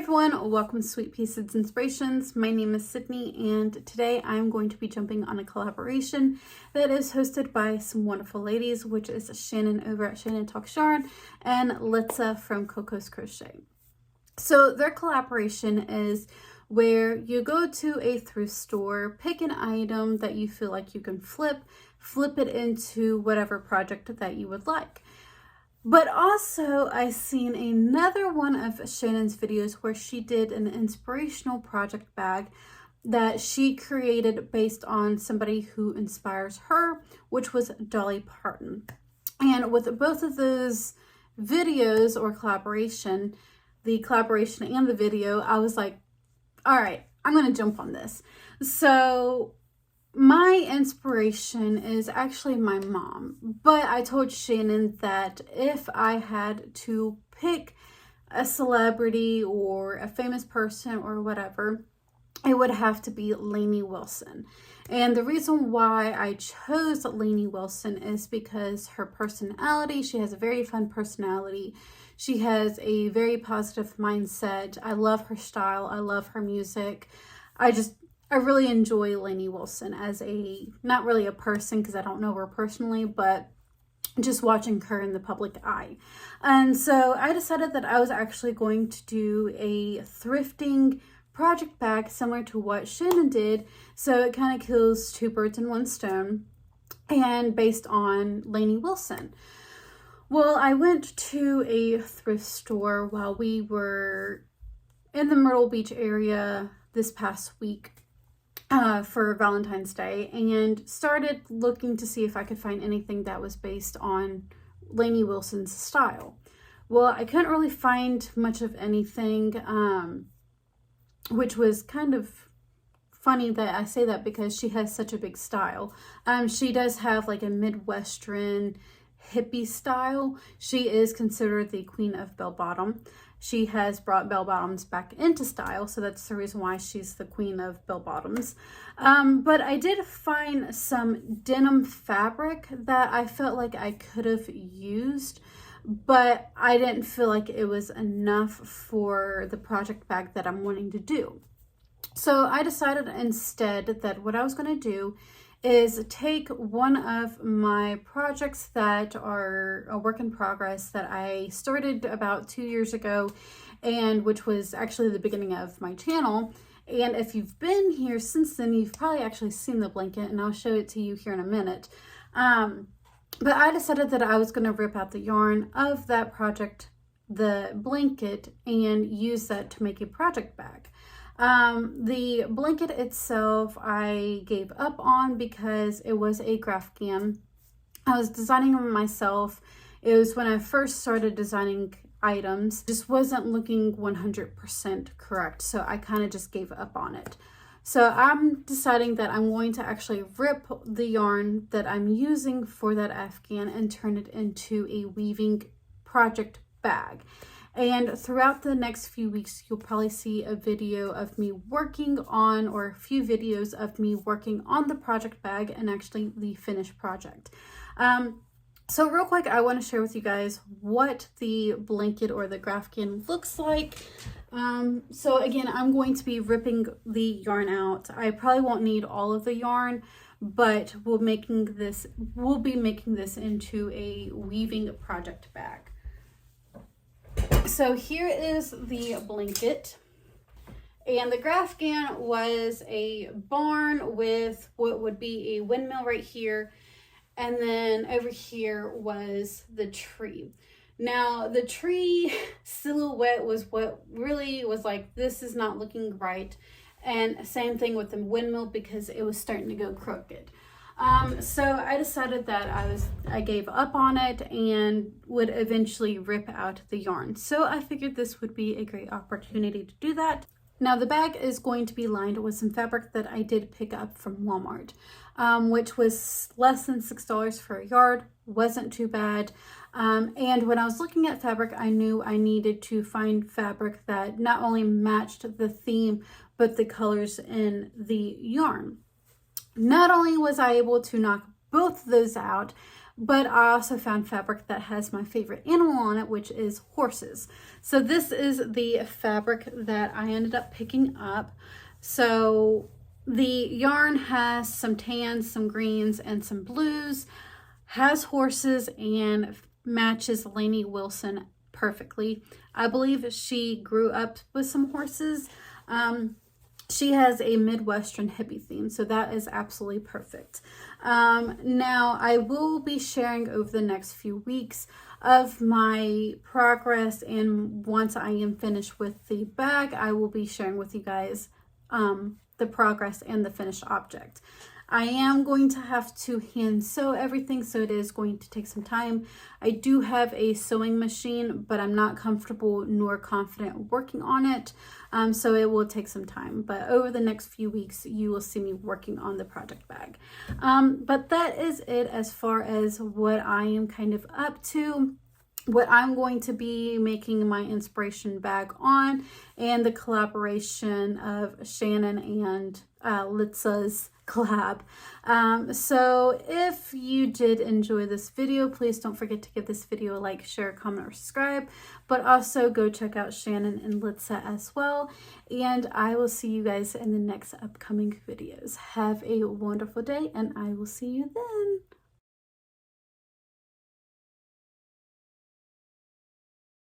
everyone, welcome to Sweetpea Seeds Inspirations. My name is Sydney and today I'm going to be jumping on a collaboration that is hosted by some wonderful ladies, which is Shannon over at Shannon Talks Yarn and Litza from Coco's Crochet. So their collaboration is where you go to a thrift store, pick an item that you feel like you can flip it into whatever project that you would like. But also, I've seen another one of Shannon's videos where she did an inspirational project bag that she created based on somebody who inspires her, which was Dolly Parton. And with both of those videos or collaboration, the collaboration and the video, I was like, all right, I'm going to jump on this. So my inspiration is actually my mom, but I told Shannon that if I had to pick a celebrity or a famous person or whatever, it would have to be Lainey Wilson. And the reason why I chose Lainey Wilson is because her personality, she has a very fun personality. She has a very positive mindset. I love her style. I love her music. I really enjoy Lainey Wilson as not really a person because I don't know her personally, but just watching her in the public eye. And so I decided that I was actually going to do a thrifting project bag similar to what Shannon did. So it kind of kills two birds in one stone and based on Lainey Wilson. Well, I went to a thrift store while we were in the Myrtle Beach area this past week for Valentine's Day and started looking to see if I could find anything that was based on Lainey Wilson's style. Well, I couldn't really find much of anything, which was kind of funny that I say that because she has such a big style. She does have like a Midwestern hippie style. She is considered the queen of bell bottom. She has brought bell bottoms back into style, so that's the reason why she's the queen of bell bottoms. But I did find some denim fabric that I felt like I could have used, but I didn't feel like it was enough for the project bag that I'm wanting to do. So I decided instead that what I was going to do is take one of my projects that are a work in progress that I started about 2 years ago, and which was actually the beginning of my channel. And if you've been here since then, you've probably actually seen the blanket, and I'll show it to you here in a minute. But I decided that I was going to rip out the yarn of that project, the blanket, and use that to make a project bag. The blanket itself I gave up on because it was a Grafcan. I was designing them myself. It was when I first started designing items, just wasn't looking 100% correct, so I kind of just gave up on it. So I'm deciding that I'm going to actually rip the yarn that I'm using for that Afghan and turn it into a weaving project bag. And throughout the next few weeks, you'll probably see a video of me working on, or a few videos of me working on the project bag and actually the finished project. So real quick, I want to share with you guys what the blanket or the Grafcan looks like. So again, I'm going to be ripping the yarn out. I probably won't need all of the yarn, but we'll be making this into a weaving project bag. So here is the blanket, and the Grafcan was a barn with what would be a windmill right here, and then over here was the tree. Now the tree silhouette was what really was like, this is not looking right, and same thing with the windmill because it was starting to go crooked. So I decided that I gave up on it and would eventually rip out the yarn. So I figured this would be a great opportunity to do that. Now the bag is going to be lined with some fabric that I did pick up from Walmart, which was less than $6 for a yard, wasn't too bad. And when I was looking at fabric, I knew I needed to find fabric that not only matched the theme, but the colors in the yarn. Not only was I able to knock both of those out, but I also found fabric that has my favorite animal on it, which is horses. So this is the fabric that I ended up picking up. So the yarn has some tans, some greens, and some blues, has horses, and matches Lainey Wilson perfectly. I believe she grew up with some horses. She has a Midwestern hippie theme, so that is absolutely perfect. Now, I will be sharing over the next few weeks of my progress, and once I am finished with the bag, I will be sharing with you guys the progress and the finished object. I am going to have to hand sew everything, so it is going to take some time. I do have a sewing machine, but I'm not comfortable nor confident working on it, so it will take some time. But over the next few weeks, you will see me working on the project bag. But that is it as far as what I am kind of up to, what I'm going to be making my inspiration bag on, and the collaboration of Shannon and Litza's collab. So if you did enjoy this video, please don't forget to give this video a like, share, comment, or subscribe, but also go check out Shannon and Litza as well, and I will see you guys in the next upcoming videos. Have a wonderful day, and I will see you then.